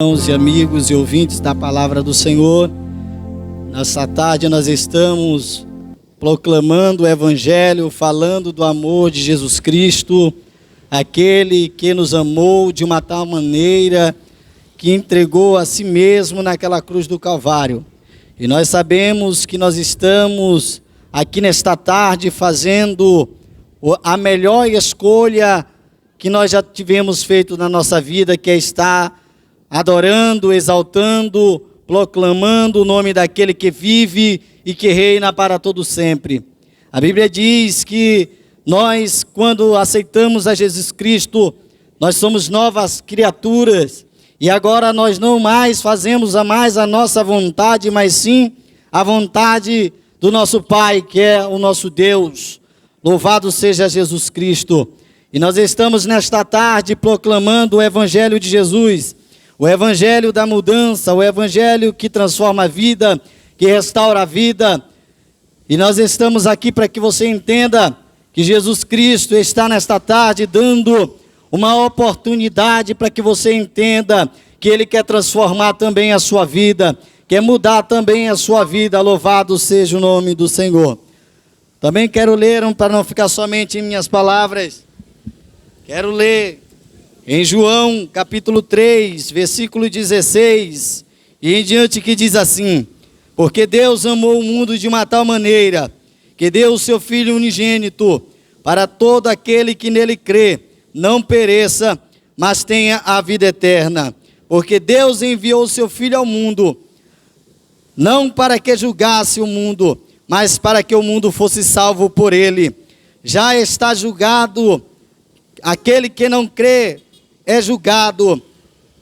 Irmãos e amigos e ouvintes da palavra do Senhor, nessa tarde nós estamos proclamando o Evangelho, falando do amor de Jesus Cristo, aquele que nos amou de uma tal maneira que entregou a si mesmo naquela cruz do Calvário. E nós sabemos que nós estamos aqui nesta tarde fazendo a melhor escolha que nós já tivemos feito na nossa vida, que é estar adorando, exaltando, proclamando o nome daquele que vive e que reina para todo sempre. A Bíblia diz que nós, quando aceitamos a Jesus Cristo, nós somos novas criaturas, e agora nós não mais fazemos a nossa vontade, mas sim a vontade do nosso Pai, que é o nosso Deus. Louvado seja Jesus Cristo. E nós estamos nesta tarde proclamando o Evangelho de Jesus, o Evangelho da mudança, o Evangelho que transforma a vida, que restaura a vida. E nós estamos aqui para que você entenda que Jesus Cristo está nesta tarde dando uma oportunidade para que você entenda que Ele quer transformar também a sua vida, quer mudar também a sua vida. Louvado seja o nome do Senhor. Também quero ler, para não ficar somente em minhas palavras, quero ler em João, capítulo 3, versículo 16, e em diante, que diz assim: porque Deus amou o mundo de uma tal maneira, que deu o seu Filho unigênito, para todo aquele que nele crê, não pereça, mas tenha a vida eterna. Porque Deus enviou o seu Filho ao mundo, não para que julgasse o mundo, mas para que o mundo fosse salvo por ele. Já está julgado aquele que não crê, é julgado.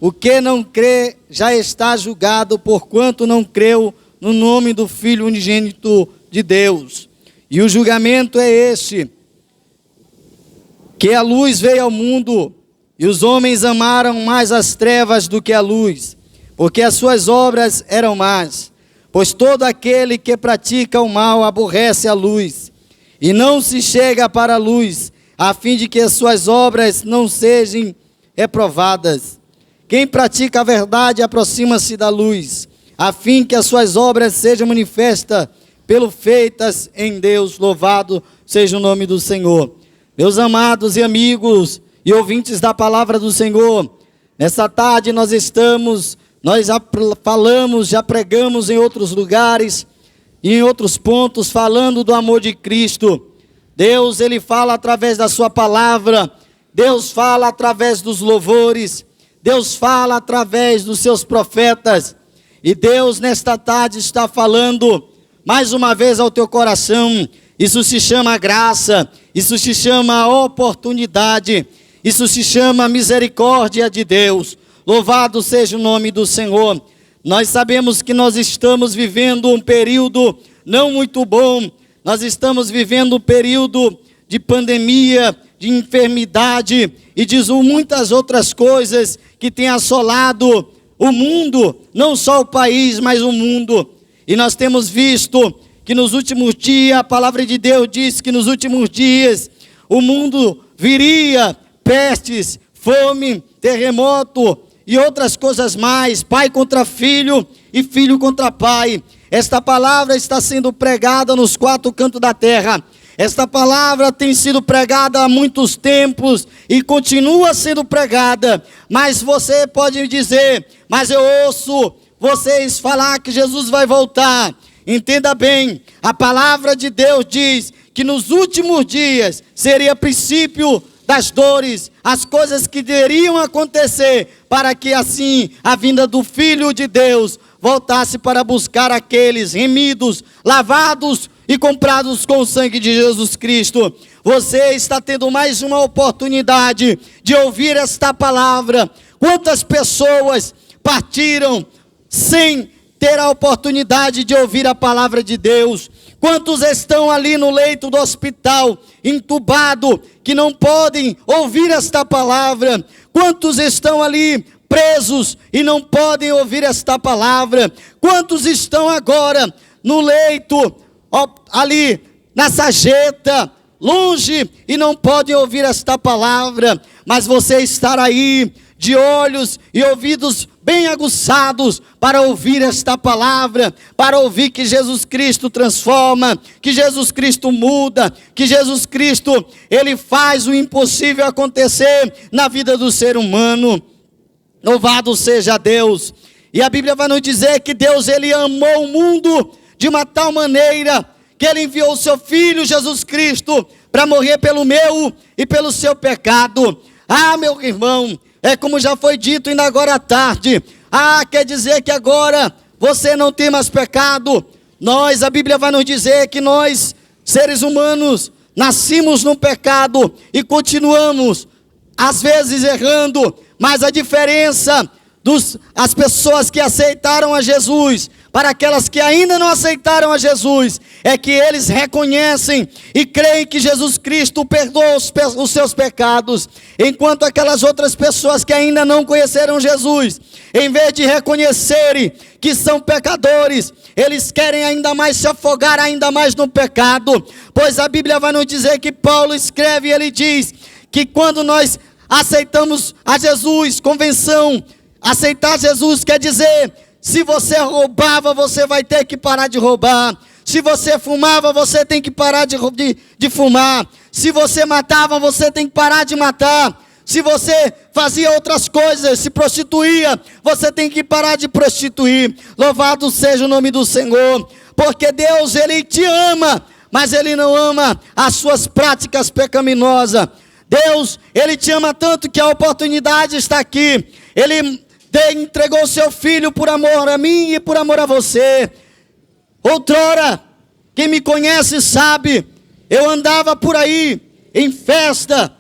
O que não crê já está julgado, porquanto não creu no nome do Filho unigênito de Deus. E o julgamento é este: que a luz veio ao mundo, e os homens amaram mais as trevas do que a luz, porque as suas obras eram más. Pois todo aquele que pratica o mal aborrece a luz, e não se chega para a luz, a fim de que as suas obras não sejam reprovadas. Quem pratica a verdade aproxima-se da luz, a fim que as suas obras sejam manifestas pelo feitas em Deus. Louvado seja o nome do Senhor. Meus amados e amigos e ouvintes da palavra do Senhor, nessa tarde nós já falamos, já pregamos em outros lugares e em outros pontos, falando do amor de Cristo. Deus, Ele fala através da sua palavra, Deus fala através dos louvores, Deus fala através dos seus profetas, e Deus nesta tarde está falando mais uma vez ao teu coração. Isso se chama graça, isso se chama oportunidade, isso se chama misericórdia de Deus. Louvado seja o nome do Senhor. Nós sabemos que nós estamos vivendo um período não muito bom, nós estamos vivendo um período de pandemia, de enfermidade e de muitas outras coisas que têm assolado o mundo, não só o país, mas o mundo. E nós temos visto que nos últimos dias, a palavra de Deus diz que nos últimos dias o mundo viria pestes, fome, terremoto e outras coisas mais, pai contra filho e filho contra pai. Esta palavra está sendo pregada nos quatro cantos da terra. Esta palavra tem sido pregada há muitos tempos e continua sendo pregada. Mas você pode dizer: mas eu ouço vocês falar que Jesus vai voltar. Entenda bem, a palavra de Deus diz que nos últimos dias seria princípio das dores, as coisas que iriam acontecer, para que assim a vinda do Filho de Deus voltasse para buscar aqueles remidos, lavados e comprados com o sangue de Jesus Cristo. Você está tendo mais uma oportunidade de ouvir esta palavra. Quantas pessoas partiram sem ter a oportunidade de ouvir a palavra de Deus? Quantos estão ali no leito do hospital, entubado, que não podem ouvir esta palavra? Quantos estão ali presos e não podem ouvir esta palavra? Quantos estão agora no leito, ali na sarjeta, longe, e não podem ouvir esta palavra? Mas você estar aí de olhos e ouvidos bem aguçados para ouvir esta palavra, para ouvir que Jesus Cristo transforma, que Jesus Cristo muda, que Jesus Cristo, Ele faz o impossível acontecer na vida do ser humano. Louvado seja Deus. E a Bíblia vai nos dizer que Deus, Ele amou o mundo de uma tal maneira que Ele enviou o seu Filho Jesus Cristo para morrer pelo meu e pelo seu pecado. Ah, meu irmão, é como já foi dito ainda agora à tarde. Ah, quer dizer que agora você não tem mais pecado. A Bíblia vai nos dizer que nós, seres humanos, nascimos no pecado e continuamos, às vezes, errando. Mas a diferença as pessoas que aceitaram a Jesus para aquelas que ainda não aceitaram a Jesus é que eles reconhecem e creem que Jesus Cristo perdoa os seus pecados, enquanto aquelas outras pessoas que ainda não conheceram Jesus, em vez de reconhecerem que são pecadores, eles querem ainda mais se afogar ainda mais no pecado. Pois a Bíblia vai nos dizer que Paulo escreve e ele diz que quando nós aceitamos a Jesus, convenção, aceitar Jesus quer dizer, se você roubava, você vai ter que parar de roubar. Se você fumava, você tem que parar de fumar. Se você matava, você tem que parar de matar. Se você fazia outras coisas, se prostituía, você tem que parar de prostituir. Louvado seja o nome do Senhor. Porque Deus, Ele te ama, mas Ele não ama as suas práticas pecaminosas. Deus, Ele te ama tanto que a oportunidade está aqui. Ele entregou o seu Filho por amor a mim e por amor a você. Outrora, quem me conhece sabe, eu andava por aí em festa,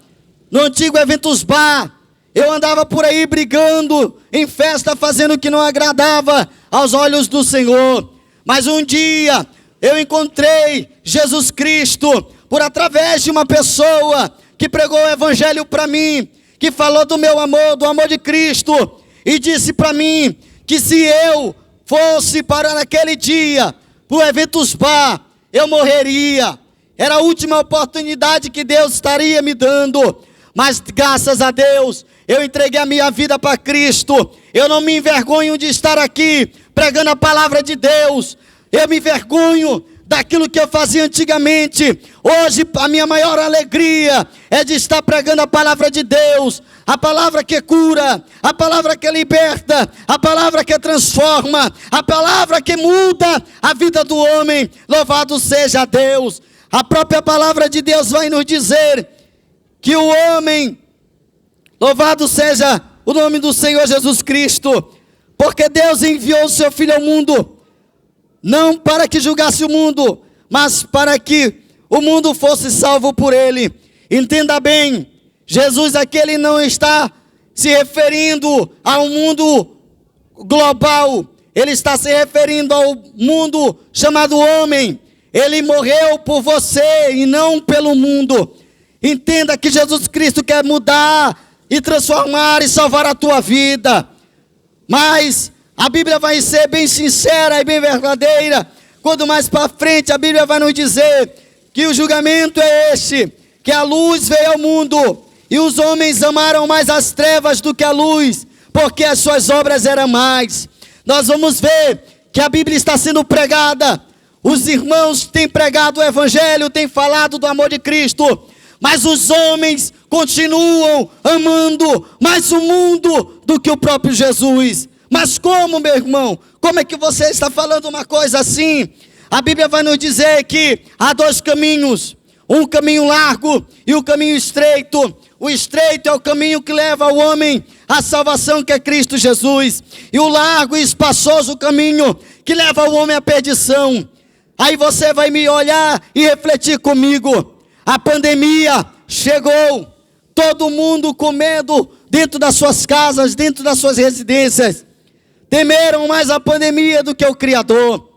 no antigo Eventos Bar. Eu andava por aí brigando em festa, fazendo o que não agradava aos olhos do Senhor. Mas um dia eu encontrei Jesus Cristo por através de uma pessoa que pregou o Evangelho para mim, que falou do meu amor, do amor de Cristo, e disse para mim que se eu fosse para naquele dia, para o Eventos Bar, eu morreria. Era a última oportunidade que Deus estaria me dando. Mas graças a Deus, eu entreguei a minha vida para Cristo. Eu não me envergonho de estar aqui pregando a palavra de Deus. Eu me envergonho daquilo que eu fazia antigamente. Hoje a minha maior alegria é de estar pregando a palavra de Deus, a palavra que cura, a palavra que liberta, a palavra que transforma, a palavra que muda a vida do homem. Louvado seja Deus. A própria palavra de Deus vai nos dizer que o homem, louvado seja o nome do Senhor Jesus Cristo, porque Deus enviou o seu Filho ao mundo, não para que julgasse o mundo, mas para que o mundo fosse salvo por ele. Entenda bem, Jesus aqui ele não está se referindo ao mundo global, ele está se referindo ao mundo chamado homem. Ele morreu por você e não pelo mundo. Entenda que Jesus Cristo quer mudar e transformar e salvar a tua vida. Mas a Bíblia vai ser bem sincera e bem verdadeira, quando mais para frente a Bíblia vai nos dizer que o julgamento é este, que a luz veio ao mundo, e os homens amaram mais as trevas do que a luz, porque as suas obras eram mais. Nós vamos ver que a Bíblia está sendo pregada, os irmãos têm pregado o Evangelho, têm falado do amor de Cristo, mas os homens continuam amando mais o mundo do que o próprio Jesus. Mas como, meu irmão? Como é que você está falando uma coisa assim? A Bíblia vai nos dizer que há dois caminhos, um caminho largo e um caminho estreito. O estreito é o caminho que leva o homem à salvação, que é Cristo Jesus, e o largo e espaçoso caminho que leva o homem à perdição. Aí você vai me olhar e refletir comigo. A pandemia chegou, todo mundo com medo dentro das suas casas, dentro das suas residências. Temeram mais a pandemia do que o Criador.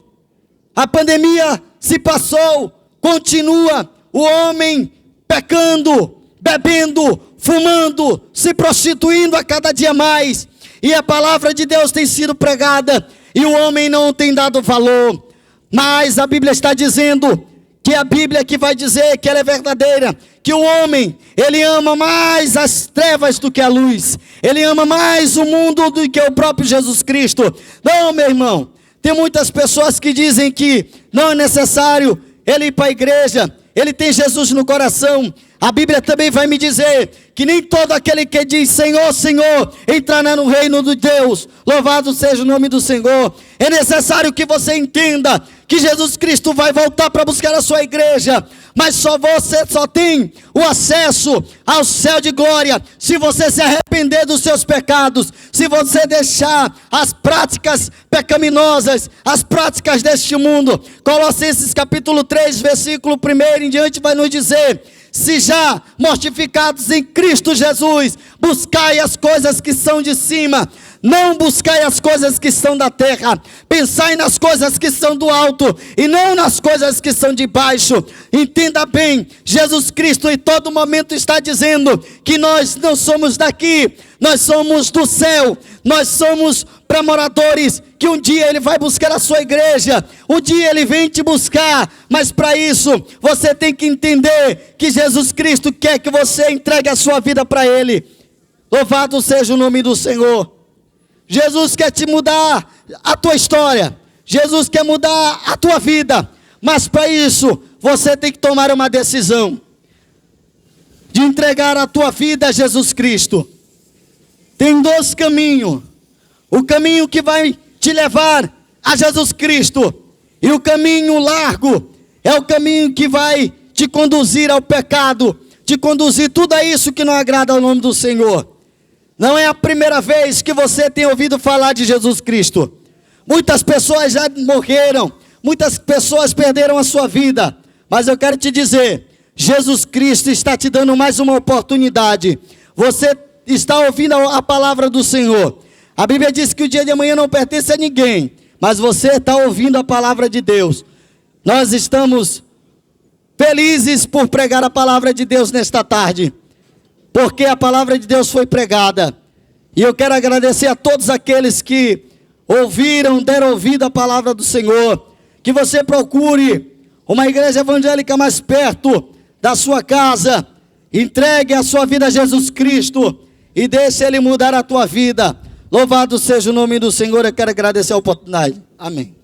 A pandemia se passou, continua o homem pecando, bebendo, fumando, se prostituindo a cada dia mais. E a palavra de Deus tem sido pregada e o homem não tem dado valor. Mas a Bíblia está dizendo que a Bíblia que vai dizer que ela é verdadeira, que o homem, ele ama mais as trevas do que a luz, ele ama mais o mundo do que o próprio Jesus Cristo. Não, meu irmão, tem muitas pessoas que dizem que não é necessário ele ir para a igreja, ele tem Jesus no coração. A Bíblia também vai me dizer que nem todo aquele que diz Senhor, Senhor, entrará no reino de Deus. Louvado seja o nome do Senhor. É necessário que você entenda que Jesus Cristo vai voltar para buscar a sua igreja, mas você só tem o acesso ao céu de glória se você se arrepender dos seus pecados, se você deixar as práticas pecaminosas, as práticas deste mundo. Colossenses capítulo 3, versículo 1 em diante vai nos dizer: se já mortificados em Cristo Jesus, buscai as coisas que são de cima, não buscai as coisas que são da terra, pensai nas coisas que são do alto, e não nas coisas que são de baixo. Entenda bem, Jesus Cristo em todo momento está dizendo que nós não somos daqui, nós somos do céu, nós somos para moradores, que um dia Ele vai buscar a sua igreja, um dia Ele vem te buscar, mas para isso, você tem que entender que Jesus Cristo quer que você entregue a sua vida para Ele. Louvado seja o nome do Senhor. Jesus quer te mudar a tua história, Jesus quer mudar a tua vida, mas para isso, você tem que tomar uma decisão, de entregar a tua vida a Jesus Cristo. Tem dois caminhos, o caminho que vai te levar a Jesus Cristo, e o caminho largo, é o caminho que vai te conduzir ao pecado, te conduzir tudo a isso que não agrada ao nome do Senhor. Não é a primeira vez que você tem ouvido falar de Jesus Cristo. Muitas pessoas já morreram, muitas pessoas perderam a sua vida, mas eu quero te dizer, Jesus Cristo está te dando mais uma oportunidade. Você está ouvindo a palavra do Senhor. A Bíblia diz que o dia de amanhã não pertence a ninguém, mas você está ouvindo a palavra de Deus. Nós estamos felizes por pregar a palavra de Deus nesta tarde, porque a palavra de Deus foi pregada. E eu quero agradecer a todos aqueles que ouviram, deram ouvido à palavra do Senhor. Que você procure uma igreja evangélica mais perto da sua casa, entregue a sua vida a Jesus Cristo e deixe Ele mudar a tua vida. Louvado seja o nome do Senhor. Eu quero agradecer a oportunidade. Amém.